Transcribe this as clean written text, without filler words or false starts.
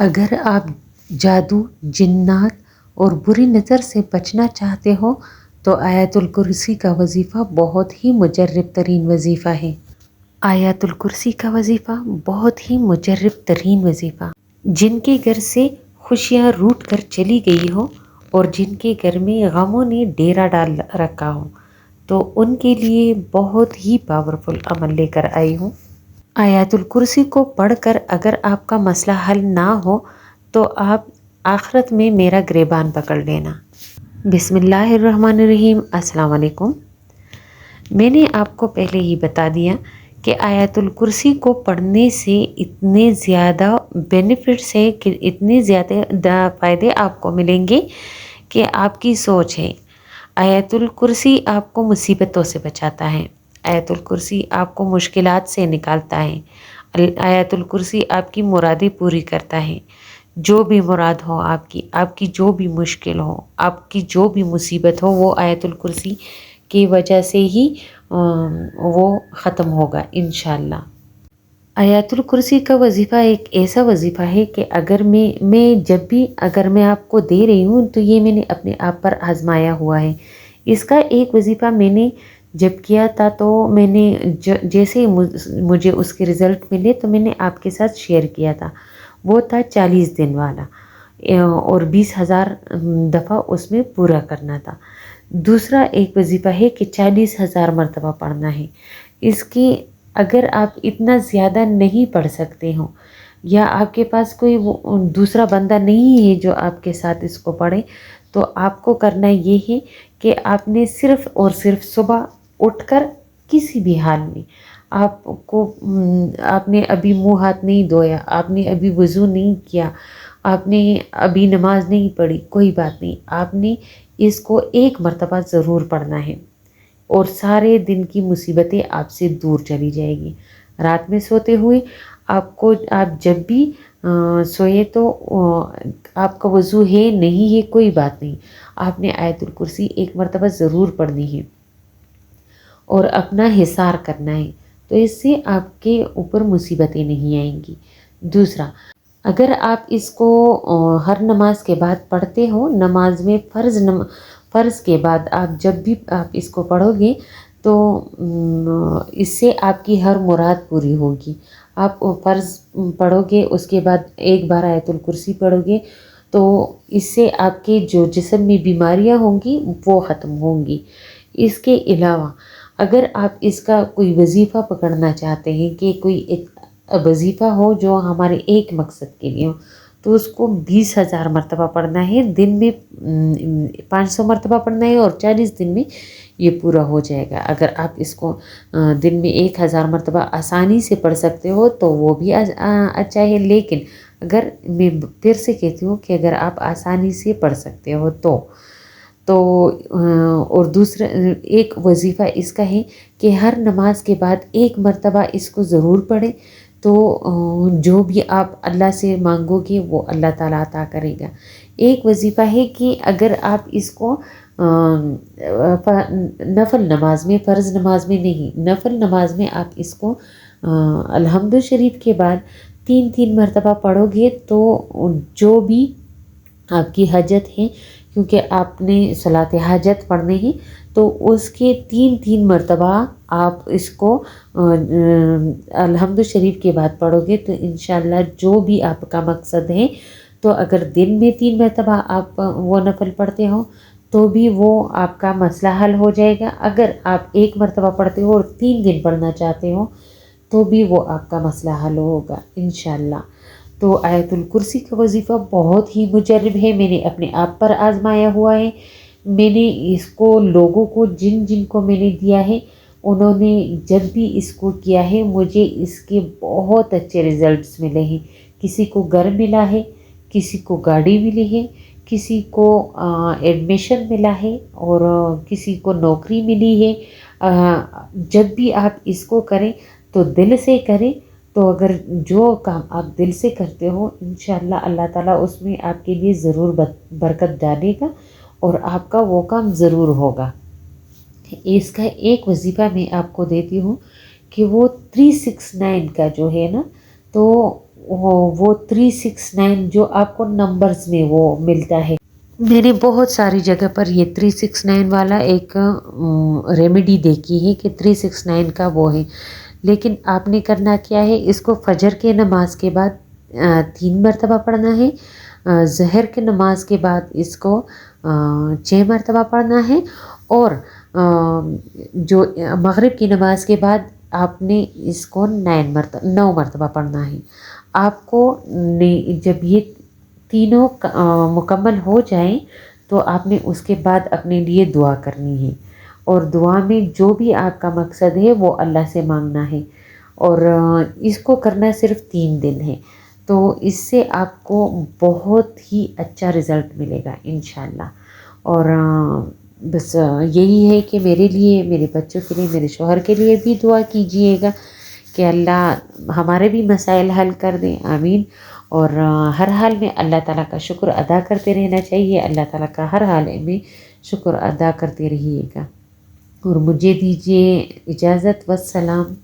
اگر آپ جادو، جنات اور بری نظر سے بچنا چاہتے ہو تو آیت الکرسی کا وظیفہ بہت ہی مجرب ترین وظیفہ ہے۔ آیت الکرسی کا وظیفہ بہت ہی مجرب ترین وظیفہ، جن کے گھر سے خوشیاں روٹ کر چلی گئی ہو اور جن کے گھر میں غموں نے ڈیرا ڈال رکھا ہو، تو ان کے لیے بہت ہی پاورفل عمل لے کر آئی ہوں۔ آیت الکرسی کو پڑھ کر اگر آپ کا مسئلہ حل نہ ہو تو آپ آخرت میں میرا گریبان پکڑ لینا۔ بسم اللہ الرحمن الرحیم۔ السلام علیکم۔ میں نے آپ کو پہلے ہی بتا دیا کہ آیت الکرسی کو پڑھنے سے اتنے زیادہ بینیفٹس ہے کہ اتنے زیادہ فائدے آپ کو ملیں گے کہ آپ کی سوچ ہے۔ آیت الکرسی آپ کو مصیبتوں سے بچاتا ہے۔ آیت الکرسی آپ کو مشکلات سے نکالتا ہے۔ آیت الکرسی آپ کی مرادیں پوری کرتا ہے۔ جو بھی مراد ہو آپ کی جو بھی مشکل ہو، آپ کی جو بھی مصیبت ہو، وہ آیت الکرسی کی وجہ سے ہی وہ ختم ہوگا انشاءاللہ۔ آیت الکرسی کا وظیفہ ایک ایسا وظیفہ ہے کہ اگر اگر میں آپ کو دے رہی ہوں تو یہ میں نے اپنے آپ پر آزمایا ہوا ہے۔ اس کا ایک وظیفہ میں نے جب کیا تھا تو میں نے جیسے مجھے اس کے رزلٹ ملے تو میں نے آپ کے ساتھ شیئر کیا تھا۔ وہ تھا 40 دن والا اور 20,000 دفعہ اس میں پورا کرنا تھا۔ دوسرا ایک وظیفہ ہے کہ 40,000 مرتبہ پڑھنا ہے۔ اس کی اگر آپ اتنا زیادہ نہیں پڑھ سکتے ہو یا آپ کے پاس کوئی دوسرا بندہ نہیں ہے جو آپ کے ساتھ اس کو پڑھے، تو آپ کو کرنا یہ ہے کہ آپ نے صرف اور صرف صبح اٹھ کر کسی بھی حال میں آپ نے ابھی منہ ہاتھ نہیں دھویا، آپ نے ابھی وضو نہیں کیا، آپ نے ابھی نماز نہیں پڑھی، کوئی بات نہیں، آپ نے اس کو ایک مرتبہ ضرور پڑھنا ہے اور سارے دن کی مصیبتیں آپ سے دور چلی جائے گی۔ رات میں سوتے ہوئے آپ جب بھی سوئے تو آپ کا وضو ہے نہیں ہے کوئی بات نہیں، آپ نے آیت الکرسی ایک مرتبہ ضرور پڑھنی ہے اور اپنا حصار کرنا ہے، تو اس سے آپ کے اوپر مصیبتیں نہیں آئیں گی۔ دوسرا، اگر آپ اس کو ہر نماز کے بعد پڑھتے ہو، نماز میں فرض کے بعد آپ جب بھی آپ اس کو پڑھو گے تو اس سے آپ کی ہر مراد پوری ہوگی۔ آپ فرض پڑھو گے، اس کے بعد ایک بار آیت الکرسی پڑھو گے تو اس سے آپ کے جو جسم میں بیماریاں ہوں گی وہ ختم ہوں گی۔ اس کے علاوہ اگر آپ اس کا کوئی وظیفہ پکڑنا چاہتے ہیں کہ کوئی ایک وظیفہ ہو جو ہمارے ایک مقصد کے لیے ہو، تو اس کو 20,000 مرتبہ پڑھنا ہے، دن میں 500 مرتبہ پڑھنا ہے اور 40 دن میں یہ پورا ہو جائے گا۔ اگر آپ اس کو دن میں 1,000 مرتبہ آسانی سے پڑھ سکتے ہو تو وہ بھی اچھا ہے، لیکن اگر میں پھر سے کہتی ہوں کہ اگر آپ آسانی سے پڑھ سکتے ہو تو اور دوسرا ایک وظیفہ اس کا ہے کہ ہر نماز کے بعد ایک مرتبہ اس کو ضرور پڑھیں، تو جو بھی آپ اللہ سے مانگو گے وہ اللہ تعالیٰ عطا کرے گا۔ ایک وظیفہ ہے کہ اگر آپ اس کو نفل نماز میں، فرض نماز میں نہیں، نفل نماز میں آپ اس کو الحمد شریف کے بعد 3 مرتبہ پڑھو گے تو جو بھی آپ کی حاجت ہے، کیونکہ آپ نے صلاۃ حاجت پڑھنے ہیں، تو اس کے 3 مرتبہ آپ اس کو الحمد شریف کے بعد پڑھو گے تو انشاءاللہ جو بھی آپ کا مقصد ہے، تو اگر دن میں 3 مرتبہ آپ وہ نفل پڑھتے ہو تو بھی وہ آپ کا مسئلہ حل ہو جائے گا۔ اگر آپ ایک مرتبہ پڑھتے ہو اور 3 دن پڑھنا چاہتے ہو تو بھی وہ آپ کا مسئلہ حل ہوگا انشاءاللہ۔ تو آیت الکرسی کا وظیفہ بہت ہی مجرب ہے، میں نے اپنے آپ پر آزمایا ہوا ہے۔ میں نے اس کو لوگوں کو جن کو میں نے دیا ہے، انہوں نے جب بھی اس کو کیا ہے مجھے اس کے بہت اچھے رزلٹس ملے ہیں۔ کسی کو گھر ملا ہے، کسی کو گاڑی ملی ہے، کسی کو ایڈمیشن ملا ہے اور کسی کو نوکری ملی ہے۔ جب بھی آپ اس کو کریں تو دل سے کریں، تو اگر جو کام آپ دل سے کرتے ہو انشاءاللہ اللہ تعالیٰ اس میں آپ کے لیے ضرور برکت ڈالے گا اور آپ کا وہ کام ضرور ہوگا۔ اس کا ایک وظیفہ میں آپ کو دیتی ہوں کہ وہ 369 کا جو ہے نا، تو وہ 369 جو آپ کو نمبرز میں وہ ملتا ہے. میں نے بہت ساری جگہ پر یہ 369 والا ایک ریمیڈی دیکھی ہے کہ 369 کا وہ ہے، لیکن آپ نے کرنا کیا ہے، اس کو فجر کے نماز کے بعد 3 مرتبہ پڑھنا ہے، ظہر کے نماز کے بعد اس کو 6 مرتبہ پڑھنا ہے، اور جو مغرب کی نماز کے بعد آپ نے اس کو 9 مرتبہ پڑھنا ہے. آپ کو جب یہ تینوں مکمل ہو جائیں تو آپ نے اس کے بعد اپنے لیے دعا کرنی ہے، اور دعا میں جو بھی آپ کا مقصد ہے وہ اللہ سے مانگنا ہے، اور اس کو کرنا صرف 3 دن ہے، تو اس سے آپ کو بہت ہی اچھا رزلٹ ملے گا انشاءاللہ. اور بس یہی ہے کہ میرے لیے، میرے بچوں کے لیے، میرے شوہر کے لیے بھی دعا کیجئے گا کہ اللہ ہمارے بھی مسائل حل کر دیں. آمین. اور ہر حال میں اللہ تعالیٰ کا شکر ادا کرتے رہنا چاہیے. اللہ تعالیٰ کا ہر حال میں شکر ادا کرتے رہیے گا. اور مجھے دیجیے اجازت. والسلام.